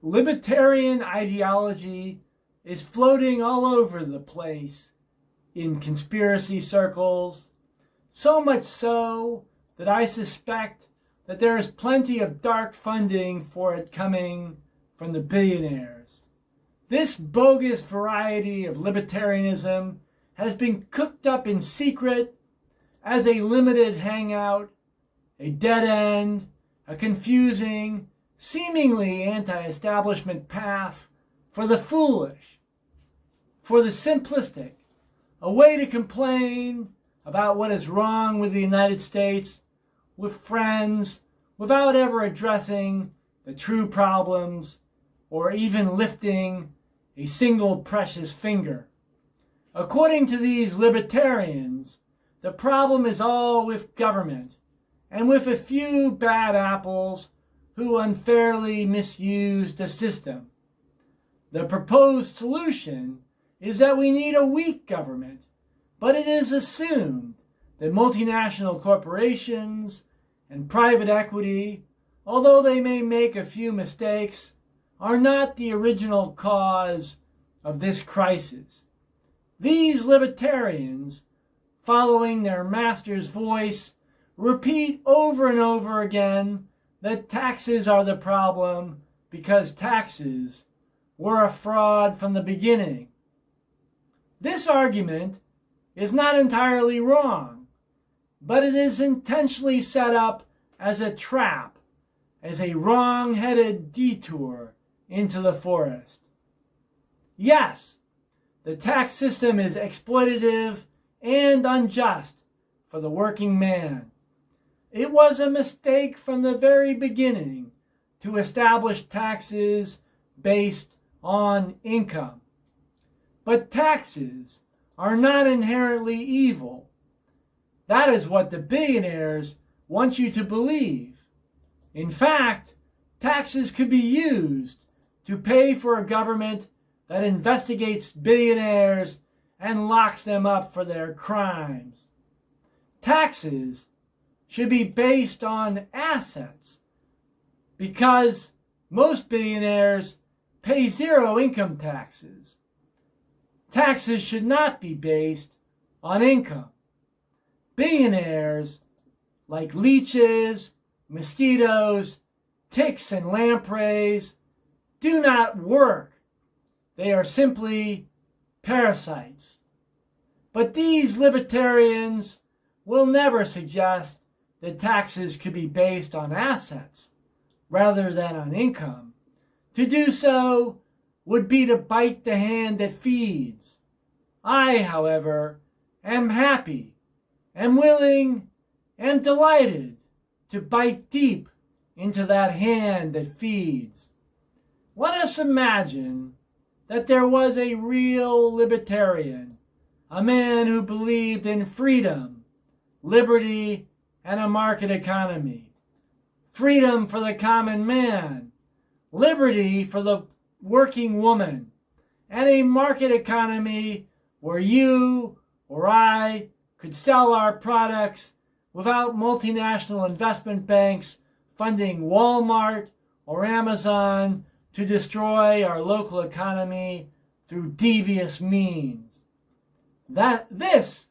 Libertarian ideology is floating all over the place in conspiracy circles, so much so that I suspect that there is plenty of dark funding for it coming from the billionaires. This bogus variety of libertarianism has been cooked up in secret as a limited hangout, a dead end, a confusing, seemingly anti-establishment path for the foolish, for the simplistic, a way to complain about what is wrong with the United States with friends without ever addressing the true problems or even lifting a single precious finger. According to these libertarians, the problem is all with government and with a few bad apples who unfairly misuse the system. The proposed solution is that we need a weak government, but it is assumed that multinational corporations and private equity, although they may make a few mistakes, are not the original cause of this crisis. These libertarians, following their master's voice, repeat over and over again that taxes are the problem because taxes were a fraud from the beginning. This argument is not entirely wrong, but it is intentionally set up as a trap, as a wrong-headed detour into the forest. Yes, the tax system is exploitative and unjust for the working man. It was a mistake from the very beginning to establish taxes based on income. But taxes are not inherently evil. That is what the billionaires want you to believe. In fact, taxes could be used to pay for a government that investigates billionaires and locks them up for their crimes. Taxes should be based on assets because most billionaires pay zero income taxes. Taxes should not be based on income. Billionaires, like leeches, mosquitoes, ticks, and lampreys, do not work. They are simply parasites. But these libertarians will never suggest that taxes could be based on assets rather than on income. To do so would be to bite the hand that feeds. I, however, am happy, am willing, am delighted to bite deep into that hand that feeds. Let us imagine that there was a real libertarian, a man who believed in freedom, liberty, and a market economy. Freedom for the common man, liberty for the working woman, and a market economy where you or I could sell our products without multinational investment banks funding Walmart or Amazon to destroy our local economy through devious means. This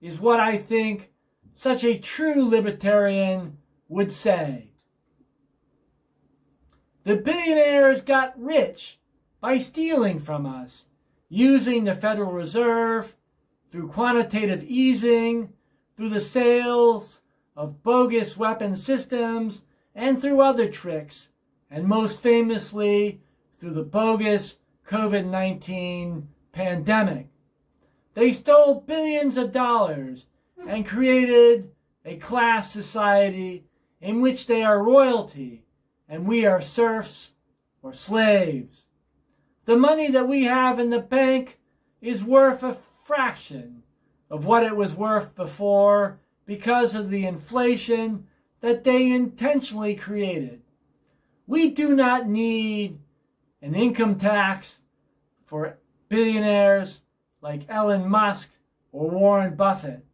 is what I think such a true libertarian would say. The billionaires got rich by stealing from us, using the Federal Reserve, through quantitative easing, through the sales of bogus weapon systems, and through other tricks, and most famously through the bogus COVID-19 pandemic. They stole billions of dollars and created a class society in which they are royalty and we are serfs or slaves. The money that we have in the bank is worth a fraction of what it was worth before because of the inflation that they intentionally created. We do not need an income tax for billionaires like Elon Musk or Warren Buffett.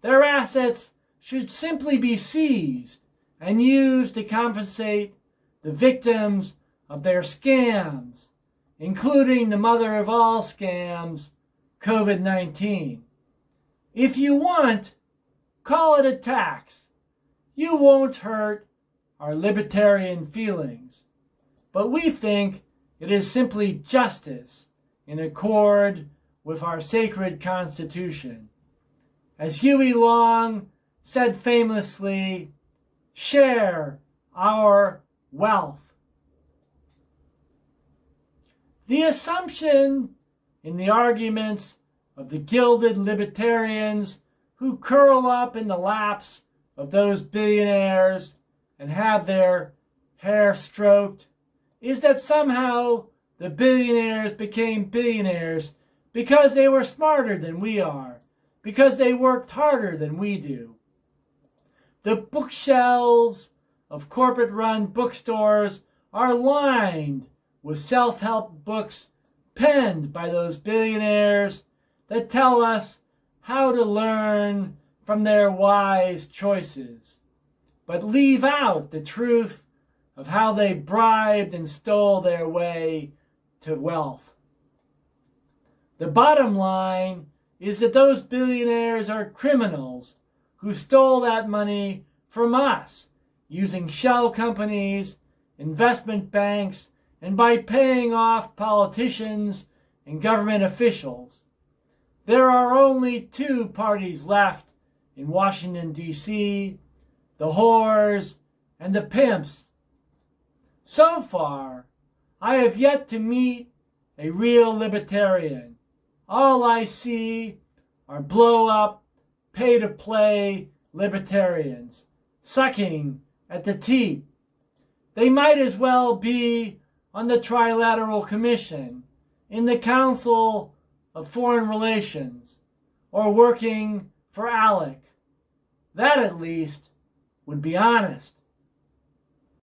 Their assets should simply be seized and used to compensate the victims of their scams, including the mother of all scams, COVID-19. If you want, call it a tax. You won't hurt our libertarian feelings. But we think it is simply justice in accord with our sacred Constitution. As Huey Long said famously, share our wealth. The assumption in the arguments of the gilded libertarians who curl up in the laps of those billionaires and have their hair stroked is that somehow the billionaires became billionaires because they were smarter than we are, because they worked harder than we do. The bookshelves of corporate-run bookstores are lined with self-help books penned by those billionaires that tell us how to learn from their wise choices, but leave out the truth of how they bribed and stole their way to wealth. The bottom line is that those billionaires are criminals who stole that money from us using shell companies, investment banks, and by paying off politicians and government officials. There are only two parties left in Washington, D.C., the whores and the pimps. So far, I have yet to meet a real libertarian. All I see are blow-up, pay-to-play libertarians, sucking at the teat. They might as well be on the Trilateral Commission, in the Council of Foreign Relations, or working for ALEC. That, at least, would be honest.